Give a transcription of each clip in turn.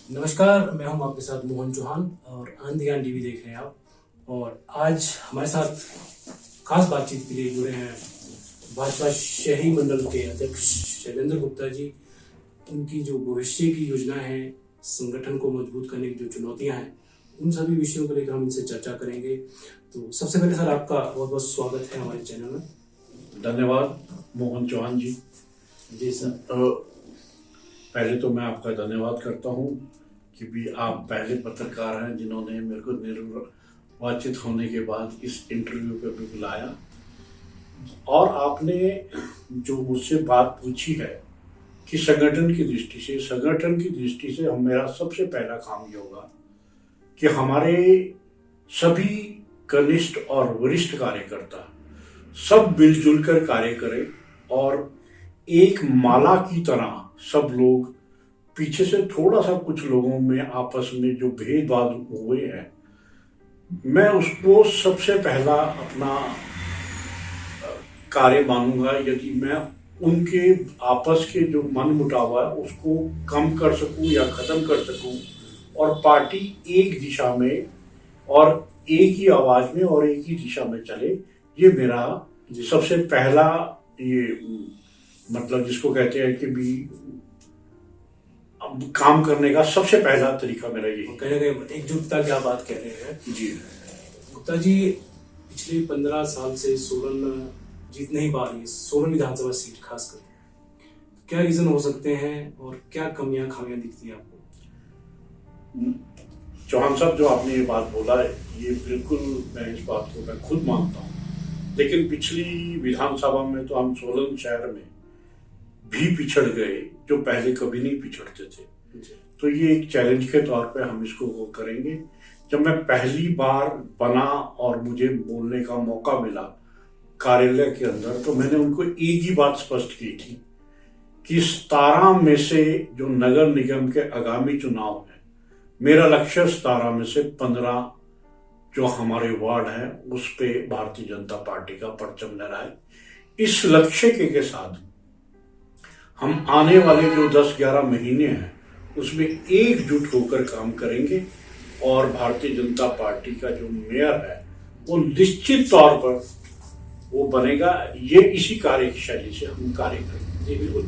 नमस्कार, मैं हूं आपके साथ मोहन चौहान और आनंद ज्ञान टीवी देख रहे हैं आप। और आज हमारे साथ खास बातचीत के लिए जुड़े हैं भाजपा शहरी मंडल के अध्यक्ष शैलेंद्र गुप्ता जी। उनकी जो भविष्य की योजना है, संगठन को मजबूत करने की जो चुनौतियां हैं, उन सभी विषयों को लेकर हम इनसे चर्चा करेंगे। तो सबसे पहले सर, आपका बहुत बहुत स्वागत है हमारे चैनल में। धन्यवाद मोहन चौहान जी। जी सर। पहले तो मैं आपका धन्यवाद करता हूँ कि भी आप पहले पत्रकार हैं जिन्होंने मेरे को निर्वाचित होने के बाद इस इंटरव्यू पे भी बुलाया, और आपने जो मुझसे बात पूछी है कि संगठन की दृष्टि से मेरा सबसे पहला काम ये होगा कि हमारे सभी कनिष्ठ और वरिष्ठ कार्यकर्ता सब मिलजुल कर कार्य करें और एक माला की तरह सब लोग, पीछे से थोड़ा सा कुछ लोगों में आपस में जो भेदभाव हुए हैं, मैं उसको सबसे पहला अपना कार्य मानूंगा। यदि मैं उनके आपस के जो मन मुटाव है उसको कम कर सकूं या खत्म कर सकूं और पार्टी एक दिशा में और एक ही आवाज में और एक ही दिशा में चले, ये मेरा सबसे पहला ये मतलब जिसको कहते हैं कि भी काम करने का सबसे पहला तरीका मेरा यही। कहीं ना कहीं एकजुटता की आप बात कह रहे हैं जी गुप्ता जी। पिछले 15 साल से सोलन जीत नहीं पा रही है, सोलन विधानसभा सीट खासकर, क्या रीजन हो सकते हैं और क्या कमियां खामियां दिखती है आपको? चौहान साहब, जो आपने ये बात बोला है, ये बिल्कुल मैं इस बात को मैं खुद मानता हूँ। लेकिन पिछली विधानसभा में तो हम सोलन शहर में भी पिछड़ गए, जो पहले कभी नहीं पिछड़ते थे। तो ये एक चैलेंज के तौर पे हम इसको वो करेंगे। जब मैं पहली बार बना और मुझे बोलने का मौका मिला कार्यालय के अंदर, तो मैंने उनको एक ही बात स्पष्ट की थी कि 17 में से जो नगर निगम के आगामी चुनाव है, मेरा लक्ष्य 17 में से 15 जो हमारे वार्ड हैं उस पे भारतीय जनता पार्टी का परचम लहराए। इस लक्ष्य के साथ हम आने वाले जो 10-11 महीने हैं उसमें एकजुट होकर काम करेंगे और भारतीय जनता पार्टी का जो मेयर है वो निश्चित तौर पर वो बनेगा। ये इसी कार्य की शैली से हम कार्य करेंगे। जी बिल्कुल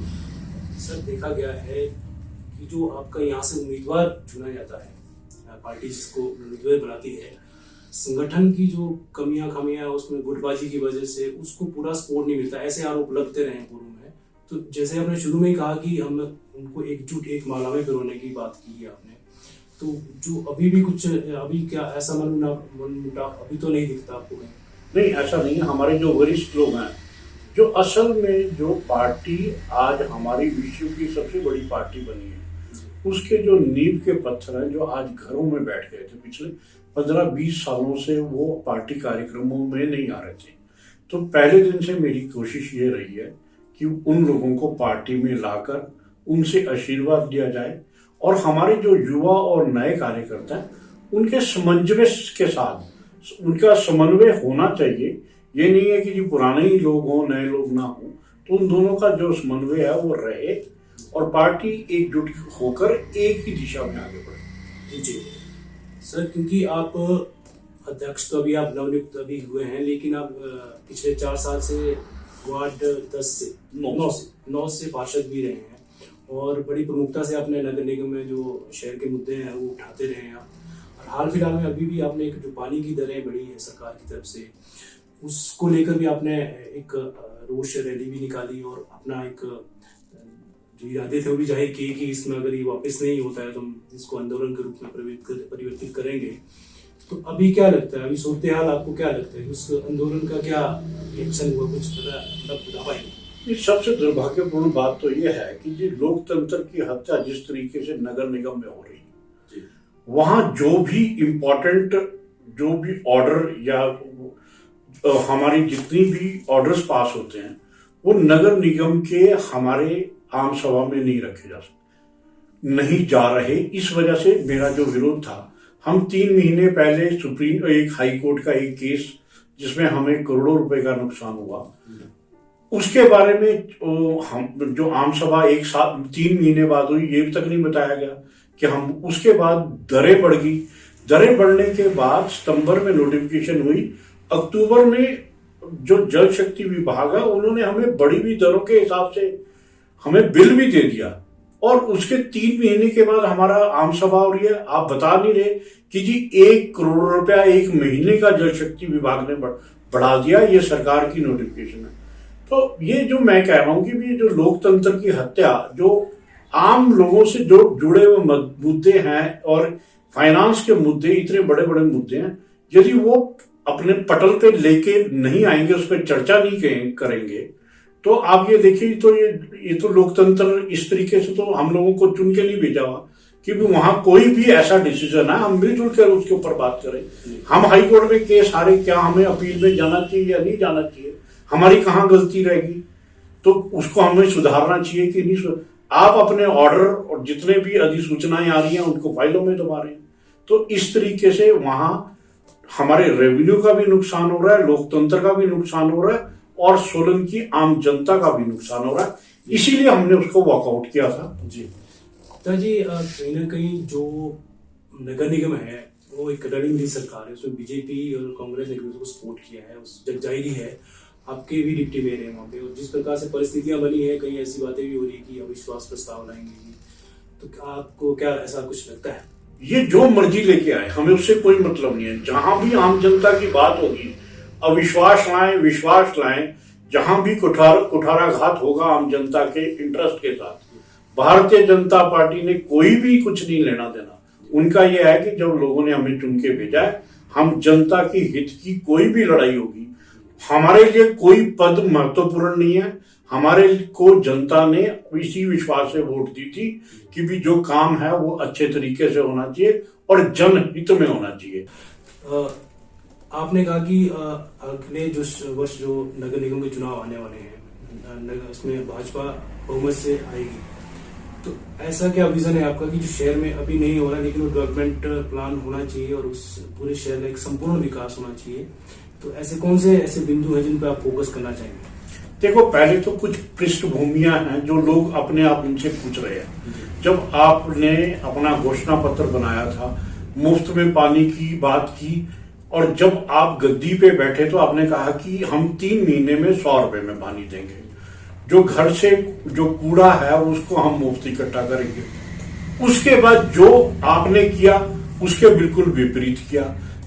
सर। देखा गया है कि जो आपका यहाँ से उम्मीदवार चुना जाता है, पार्टी जिसको उम्मीदवार बनाती है, संगठन की जो कमियां खामियां उसमें गुटबाजी की वजह से उसको पूरा सपोर्ट नहीं मिलता, ऐसे आरोप लगते रहे पूर्व में। तो जैसे आपने शुरू में ही कहा कि हम उनको एकजुट एक माला में पिरोने की बात की है आपने, तो जो अभी भी कुछ अभी क्या ऐसा मन मुटाव अभी तो नहीं दिखता आपको? नहीं, ऐसा नहीं है। हमारे जो वरिष्ठ लोग हैं, जो असल में जो पार्टी आज हमारी विश्व की सबसे बड़ी पार्टी बनी है, उसके जो नींव के पत्थर हैं, जो आज घरों में बैठ गए थे पिछले 15-20 सालों से, वो पार्टी कार्यक्रमों में नहीं आ रहे थे। तो पहले दिन से मेरी कोशिश ये रही है कि उन लोगों को पार्टी में लाकर उनसे आशीर्वाद दिया जाए और हमारे जो युवा और नए कार्यकर्ता हैं उनके समन्वय के साथ उनका समन्वय होना चाहिए। ये नहीं है कि जी पुराने ही लोग हों, नए लोग ना हों, तो उन दोनों का जो समन्वय है वो रहे और पार्टी एकजुट होकर एक ही दिशा में आगे बढ़े। जी सर, क्योंकि आप अध्यक्ष तो अभी आप नवनियुक्त अभी हुए हैं, लेकिन आप पिछले 4 साल से वार्ड 9 से पार्षद भी रहे हैं और बड़ी प्रमुखता से अपने नगर निगम में जो शहर के मुद्दे हैं वो उठाते रहे हैं आप। और हाल फिलहाल में अभी भी आपने एक जो पानी की दरें बढ़ी है सरकार की तरफ से, उसको लेकर भी आपने एक रोष रैली भी निकाली और अपना एक जो इरादे थे वो भी जाहिर किए कि इसमें अगर ये वापस नहीं होता है तो हम इसको आंदोलन के रूप में परिवर्तित करेंगे। तो अभी क्या लगता है, अभी सूरत हाल आपको क्या लगता है, उस आंदोलन का क्या रिएक्शन हुआ, कुछ पता बता पाएंगे? सबसे दुर्भाग्यपूर्ण बात तो यह है कि जी लोकतंत्र की हत्या जिस तरीके से नगर निगम में हो रही है, वहां जो भी इम्पोर्टेंट जो भी ऑर्डर या हमारी जितनी भी ऑर्डर्स पास होते हैं वो नगर निगम के हमारे आम सभा में नहीं रखे नहीं जा रहे। इस वजह से मेरा जो विरोध था, हम 3 महीने पहले सुप्रीम एक हाई कोर्ट का एक केस जिसमें हमें करोड़ों रुपए का नुकसान हुआ, उसके बारे में हम जो आम सभा 3 महीने बाद हुई, ये तक नहीं बताया गया कि हम उसके बाद दरें बढ़ गई। दरें बढ़ने के बाद सितंबर में नोटिफिकेशन हुई, अक्टूबर में जो जल शक्ति विभाग है उन्होंने हमें बढ़ी हुई दरों के हिसाब से हमें बिल भी दे दिया, और उसके 3 महीने के बाद हमारा आम सभा हो रही है। आप बता नहीं रहे कि जी 1 करोड़ रुपया 1 महीने का जल शक्ति विभाग ने बढ़ा दिया, ये सरकार की नोटिफिकेशन है। तो ये जो मैं कह रहा हूं कि भी जो लोकतंत्र की हत्या, जो आम लोगों से जो जुड़े हुए मुद्दे हैं और फाइनेंस के मुद्दे, इतने बड़े बड़े मुद्दे हैं, यदि वो अपने पटल पे लेके नहीं आएंगे, उस पर चर्चा नहीं करेंगे, तो आप ये देखिए, तो ये तो लोकतंत्र इस तरीके से तो हम लोगों को चुन के नहीं भेजा हुआ कि वहां कोई भी ऐसा डिसीजन है हम मिलजुल कर उसके ऊपर बात करें। हम हाई कोर्ट में केस हारे, क्या हमें अपील में जाना चाहिए या नहीं जाना चाहिए, हमारी कहाँ गलती रहेगी, तो उसको हमें सुधारना चाहिए कि नहीं। आप अपने ऑर्डर और जितने भी अधिसूचनाएं आ रही हैं उनको फाइलों में दबा रहे हैं, तो इस तरीके से वहां हमारे रेवेन्यू का भी नुकसान हो रहा है, लोकतंत्र का भी नुकसान हो रहा है, और सोलन की आम जनता का भी नुकसान हो रहा है। इसीलिए हमने उसको वॉकआउट किया था। जी तो जी, कहीं ना कहीं जो नगर निगम है वो एक रनिंग की सरकार है, उसमें बीजेपी और कांग्रेस ने एक दूसरे को सपोर्ट किया है, उस जग जाहिर है आपके भी डिप्टी मेयर हैं वहाँ पे, और जिस प्रकार से परिस्थितियां बनी है, कहीं ऐसी बातें भी हो रही कि अविश्वास प्रस्ताव लाएंगे, तो आपको क्या ऐसा कुछ लगता है? ये जो मर्जी लेके आए, हमें उससे कोई मतलब नहीं है। जहां भी आम जनता की बात होगी, अविश्वास लाएं, विश्वास लाएं, जहां भी कुठाराघात होगा आम जनता के इंटरेस्ट के साथ, भारतीय जनता पार्टी ने कोई भी कुछ नहीं लेना देना। उनका यह है कि जब लोगों ने हमें चुन के भेजा है, हम जनता की हित की कोई भी लड़ाई होगी, हमारे लिए कोई पद महत्वपूर्ण नहीं है। हमारे को जनता ने इसी विश्वास से वोट दी थी कि भी जो काम है वो अच्छे तरीके से होना चाहिए और जनहित में होना चाहिए। आपने कहा कि अगले जो वर्ष जो नगर निगम के चुनाव आने वाले हैं, इसमें भाजपा बहुमत से आएगी, तो ऐसा क्या विजन है आपका कि जो शहर में अभी नहीं हो रहा लेकिन वो डेवलपमेंट प्लान होना चाहिए और उस पूरे शहर का एक संपूर्ण विकास होना चाहिए, तो ऐसे कौन से ऐसे बिंदु हैं जिन पर आप फोकस करना चाहेंगे? देखो, पहले तो कुछ पृष्ठभूमियां हैं जो लोग अपने आप उनसे पूछ रहे हैं। जब आपने अपना घोषणा पत्र बनाया था, मुफ्त में पानी की बात की, और जब आप गद्दी पे बैठे तो आपने कहा कि हम 3 महीने में 100 रुपए में पानी देंगे, जो घर से जो कूड़ा है उसको हम मुफ्त इकट्ठा करेंगे। उसके बाद जो आपने किया उसके बिल्कुल विपरीत किया।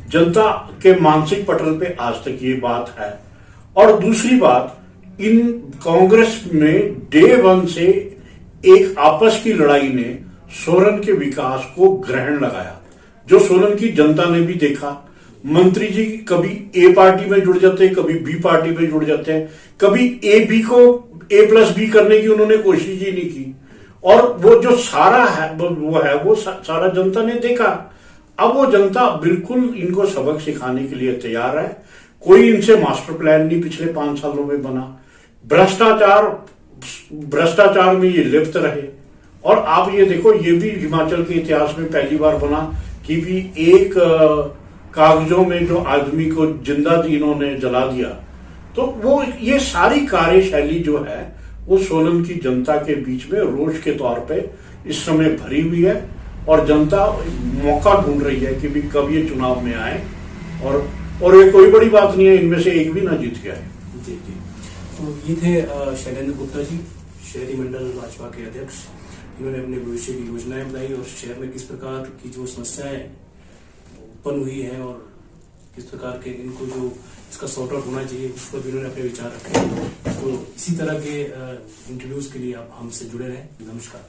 जनता के मानसिक पटल पे आज तक ये बात है। और दूसरी बात, इन कांग्रेस में डे 1 से एक आपस की लड़ाई ने सोलन के विकास को ग्रहण लगाया, जो सोलन की जनता ने भी देखा। मंत्री जी कभी ए पार्टी में जुड़ जाते हैं, कभी बी पार्टी में जुड़ जाते हैं, कभी ए बी को A+B करने की उन्होंने कोशिश ही नहीं की, और वो जो सारा है वो सारा जनता ने देखा। अब वो जनता बिल्कुल इनको सबक सिखाने के लिए तैयार है। कोई इनसे मास्टर प्लान नहीं पिछले 5 सालों में बना। भ्रष्टाचार में ये लिप्त रहे। और आप ये देखो, ये भी हिमाचल के इतिहास में पहली बार बना कि भी एक कागजों में जो आदमी को जिंदा इन्होंने जला दिया। तो वो ये सारी कार्यशैली जो है वो सोलन की जनता के बीच में रोष के तौर पे इस समय भरी हुई है, और जनता मौका ढूंढ रही है कि भी कब ये चुनाव में आए, और ये कोई बड़ी बात नहीं है, इनमें से एक भी ना जीत गया है। जी जी, तो ये थे शैलेंद्र गुप्ता जी, शहरी मंडल भाजपा के अध्यक्ष। इन्होंने अपने भविष्य की योजनाएं बताई और शहर में किस प्रकार की जो समस्याएं उत्पन्न हुई है और किस प्रकार के इनको जो इसका सॉर्ट आउट होना चाहिए, उस पर भी इन्होंने अपने विचार रखे। तो इसी तरह के इंटरव्यूज के लिए आप हमसे जुड़े रहें। नमस्कार।